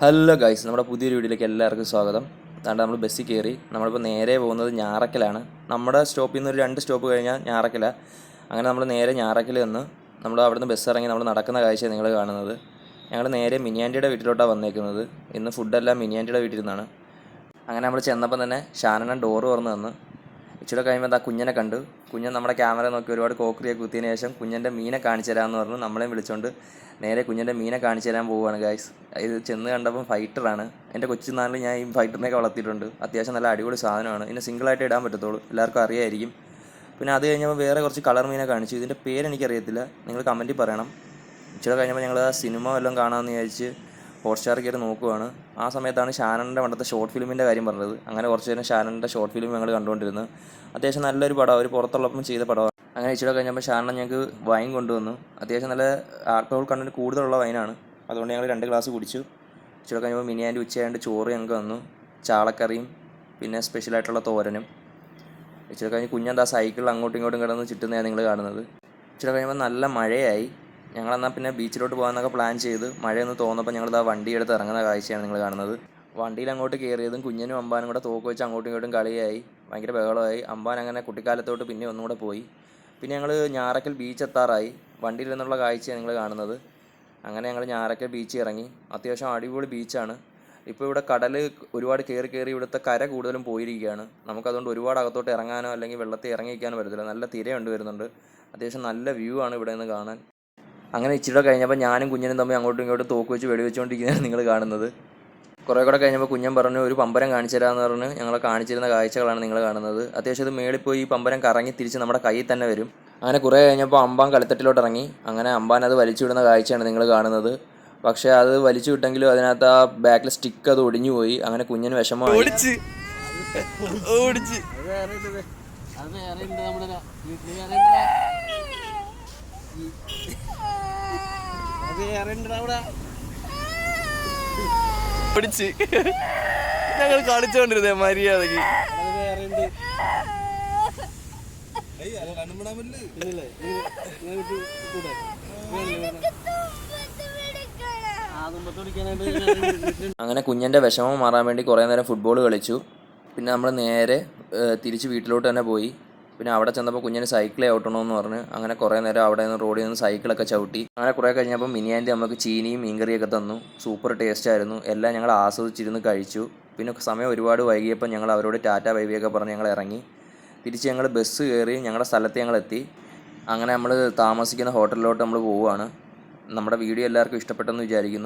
Hello guys, നമ്മുടെ പുതിയൊരു വീഡിയോയിലേക്ക് എല്ലാവർക്കും സ്വാഗതം. അതുകൊണ്ട് നമ്മൾ ബസ്സിൽ കയറി നമ്മളിപ്പോൾ നേരെ പോകുന്നത് ഞാറക്കലാണ്. നമ്മുടെ സ്റ്റോപ്പിൽ നിന്ന് ഒരു 2 സ്റ്റോപ്പ് കഴിഞ്ഞാൽ ഞാറക്കല. അങ്ങനെ നമ്മൾ നേരെ ഞാറക്കൽ നിന്ന് നമ്മൾ അവിടുന്ന് ബസ് ഇറങ്ങി നമ്മൾ നടക്കുന്ന കാഴ്ച നിങ്ങൾ കാണുന്നത്. ഞങ്ങൾ നേരെ മിനിയാൻറ്റിയുടെ വീട്ടിലോട്ടാണ് വന്നേക്കുന്നത്. ഇന്ന് ഫുഡെല്ലാം മിനിയാൻറ്റിയുടെ വീട്ടിൽ നിന്നാണ്. അങ്ങനെ നമ്മൾ ചെന്നപ്പം തന്നെ ഷാനൻ ഡോറ് തുറന്ന് തന്നു. ഇച്ചിരി കഴിയുമ്പോൾ എന്താ കുഞ്ഞനെ കണ്ടു. കുഞ്ഞൻ നമ്മുടെ ക്യാമറ നോക്കി ഒരുപാട് കോക്രിയൊക്കെ കുത്തിയതിന് ശേഷം കുഞ്ഞൻ്റെ മീനെ കാണിച്ചു തരാമെന്ന് പറഞ്ഞു നമ്മളെയും വിളിച്ചുകൊണ്ട് നേരെ കുഞ്ഞൻ്റെ മീനെ കാണിച്ചു തരാൻ പോവുകയാണ് ഗൈസ്. ഇത് ചെന്ന് കണ്ടപ്പം ഫൈറ്ററാണ്. എൻ്റെ കൊച്ചുനാളിൽ ഞാൻ ഈ ഫൈറ്ററിനെയൊക്കെ വളർത്തിയിട്ടുണ്ട്. അത്യാവശ്യം നല്ല അടിപൊളി സാധനമാണ്. ഇതിനെ സിംഗിളായിട്ട് ഇടാൻ പറ്റത്തുള്ളൂ, എല്ലാവർക്കും അറിയായിരിക്കും. പിന്നെ അത് കഴിഞ്ഞപ്പോൾ വേറെ കുറച്ച് കളർ മീനെ കാണിച്ചു. ഇതിൻ്റെ പേരെനിക്കറിയത്തില്ല, നിങ്ങൾ കമൻറ്റിൽ പറയണം. ഇച്ചിരി കഴിഞ്ഞപ്പോൾ ഞങ്ങൾ ആ സിനിമ വല്ലതും കാണാമെന്ന് വിചാരിച്ച് ഹോട്ട്സ്റ്റാർ കയറി നോക്കുവാണ്. ആ സമയത്താണ് ഷാനൻ്റെ പണ്ടത്തെ ഷോർട്ട് ഫിലിമിൻ്റെ കാര്യം പറഞ്ഞത്. അങ്ങനെ കുറച്ച് നേരം ഷാനൻ്റെ ഷോർട്ട് ഫിലിം ഞങ്ങൾ കണ്ടുകൊണ്ടിരുന്നു. അത്യാവശ്യം നല്ലൊരു പടം, അവർ പുറത്തുള്ളപ്പം ചെയ്ത പടമാണ്. അങ്ങനെ ഇച്ചിരി കഴിഞ്ഞപ്പോൾ ഷാനൻ ഞങ്ങൾക്ക് വൈൻ കൊണ്ടുവന്നു. അത്യാവശ്യം നല്ല ആൽക്കഹോൾ കണ്ടന്റ് കൂടുതലുള്ള വൈനാണ്. അതുകൊണ്ട് ഞങ്ങൾ 2 ഗ്ലാസ് കുടിച്ചു. ഇച്ചിരി കഴിഞ്ഞപ്പോൾ മിനിയാൻ്റെ ഉച്ചയായിട്ട് ചോറ് ഞങ്ങൾക്ക് വന്നു, ചാളക്കറിയും പിന്നെ സ്പെഷ്യലായിട്ടുള്ള തോരനും. ഇച്ചിരി കഴിഞ്ഞ് കുഞ്ഞെന്താ സൈക്കിളിൽ അങ്ങോട്ടും ഇങ്ങോട്ടും കിടന്ന് ചുറ്റുന്നതാണ് നിങ്ങൾ കാണുന്നത്. ഇച്ചിരി കഴിയുമ്പോൾ നല്ല മഴയായി. ഞങ്ങളെന്നാൽ പിന്നെ ബീച്ചിലോട്ട് പോകാമെന്നൊക്കെ പ്ലാൻ ചെയ്ത് മഴയൊന്ന് തോന്നപ്പോൾ ഞങ്ങളിതാ വണ്ടി എടുത്ത് ഇറങ്ങുന്ന കാഴ്ചയാണ് നിങ്ങൾ കാണുന്നത്. വണ്ടിയിൽ അങ്ങോട്ട് കയറിയതും കുഞ്ഞനും അമ്പാനും കൂടെ തോക്ക് വെച്ച് അങ്ങോട്ടും ഇങ്ങോട്ടും കളിയായി, ഭയങ്കര ബഹളമായി. അമ്പാൻ അങ്ങനെ കുട്ടിക്കാലത്തോട്ട് പിന്നെ ഒന്നുകൂടെ പോയി. പിന്നെ ഞങ്ങൾ ഞാറക്കൽ ബീച്ച് എത്താറായി. വണ്ടിയിൽ നിന്നുള്ള കാഴ്ചയാണ് നിങ്ങൾ കാണുന്നത്. അങ്ങനെ ഞങ്ങൾ ഞാറക്കൽ ബീച്ചിൽ ഇറങ്ങി. അത്യാവശ്യം അടിപൊളി ബീച്ചാണ്. ഇപ്പോൾ ഇവിടെ കടൽ ഒരുപാട് കയറി ഇവിടുത്തെ കര കൂടുതലും പോയിരിക്കുകയാണ്. നമുക്കതുകൊണ്ട് ഒരുപാട് അകത്തോട്ട് ഇറങ്ങാനോ അല്ലെങ്കിൽ വെള്ളത്തിൽ ഇറങ്ങിക്കാനോ പറ്റത്തില്ല. നല്ല തിരയുണ്ട് വരുന്നുണ്ട്. അത്യാവശ്യം നല്ല വ്യൂ ആണ് ഇവിടെ നിന്ന് കാണാൻ. അങ്ങനെ ഇച്ചിരി കഴിഞ്ഞപ്പോൾ ഞാനും കുഞ്ഞനും തമ്മിൽ അങ്ങോട്ടും ഇങ്ങോട്ടും തോക്ക് വെച്ച് വെടിവെച്ചുകൊണ്ടിരിക്കുന്നതാണ് നിങ്ങൾ കാണുന്നത്. കുറേ കൂടെ കഴിഞ്ഞപ്പോൾ കുഞ്ഞൻ പറഞ്ഞു ഒരു പമ്പരം കാണിച്ചു തരാമെന്ന് പറഞ്ഞ് ഞങ്ങളെ കാണിച്ചിരുന്ന കാഴ്ചകളാണ് നിങ്ങൾ കാണുന്നത്. അത്യാവശ്യം ഇത് മേളിൽ പോയി ഈ പമ്പരം കറങ്ങി തിരിച്ച് നമ്മുടെ കയ്യിൽ തന്നെ വരും. അങ്ങനെ കുറേ കഴിഞ്ഞപ്പോൾ അമ്പാൻ കളിത്തട്ടിലോട്ട് ഇറങ്ങി. അങ്ങനെ അമ്പാൻ അത് വലിച്ചു വിടുന്ന കാഴ്ചയാണ് നിങ്ങൾ കാണുന്നത്. പക്ഷേ അത് വലിച്ചു വിട്ടെങ്കിലും അതിനകത്ത് ആ ബാക്കിൽ സ്റ്റിക്ക് അത് ഒടിഞ്ഞു പോയി. അങ്ങനെ കുഞ്ഞന് വിഷമമായി. ഞങ്ങൾ കളിച്ചോണ്ടിരുന്നേ മര്യാദക്ക്. അങ്ങനെ കുഞ്ഞൻ്റെ വിഷമം മാറാൻ വേണ്ടി കുറേ നേരം ഫുട്ബോൾ കളിച്ചു. പിന്നെ നമ്മൾ നേരെ തിരിച്ച് വീട്ടിലോട്ട് തന്നെ പോയി. പിന്നെ അവിടെ ചെന്നപ്പോൾ കുഞ്ഞിന് സൈക്കിൾ ചവിട്ടണമെന്ന് പറഞ്ഞ് അങ്ങനെ കുറേ നേരം അവിടെ നിന്ന് റോഡിൽ നിന്ന് സൈക്കിളൊക്കെ ചവിട്ടി. അങ്ങനെ കുറേ കഴിഞ്ഞപ്പോൾ മിനിയാൻ്റെ നമുക്ക് ചീനിയും മീൻകറിയൊക്കെ തന്നു. സൂപ്പർ ടേസ്റ്റായിരുന്നു. എല്ലാം ഞങ്ങൾ ആസ്വദിച്ചിരുന്ന് കഴിച്ചു. പിന്നെ സമയം ഒരുപാട് വൈകിയപ്പോൾ ഞങ്ങൾ അവരോട് ടാറ്റ ബൈബിയൊക്കെ പറഞ്ഞ് ഞങ്ങൾ ഇറങ്ങി. തിരിച്ച് ഞങ്ങൾ ബസ് കയറി ഞങ്ങളുടെ സ്ഥലത്ത് ഞങ്ങൾ എത്തി. അങ്ങനെ നമ്മൾ താമസിക്കുന്ന ഹോട്ടലിലോട്ട് നമ്മൾ പോവുകയാണ്. നമ്മുടെ വീഡിയോ എല്ലാവർക്കും ഇഷ്ടപ്പെട്ടെന്ന് വിചാരിക്കുന്നു.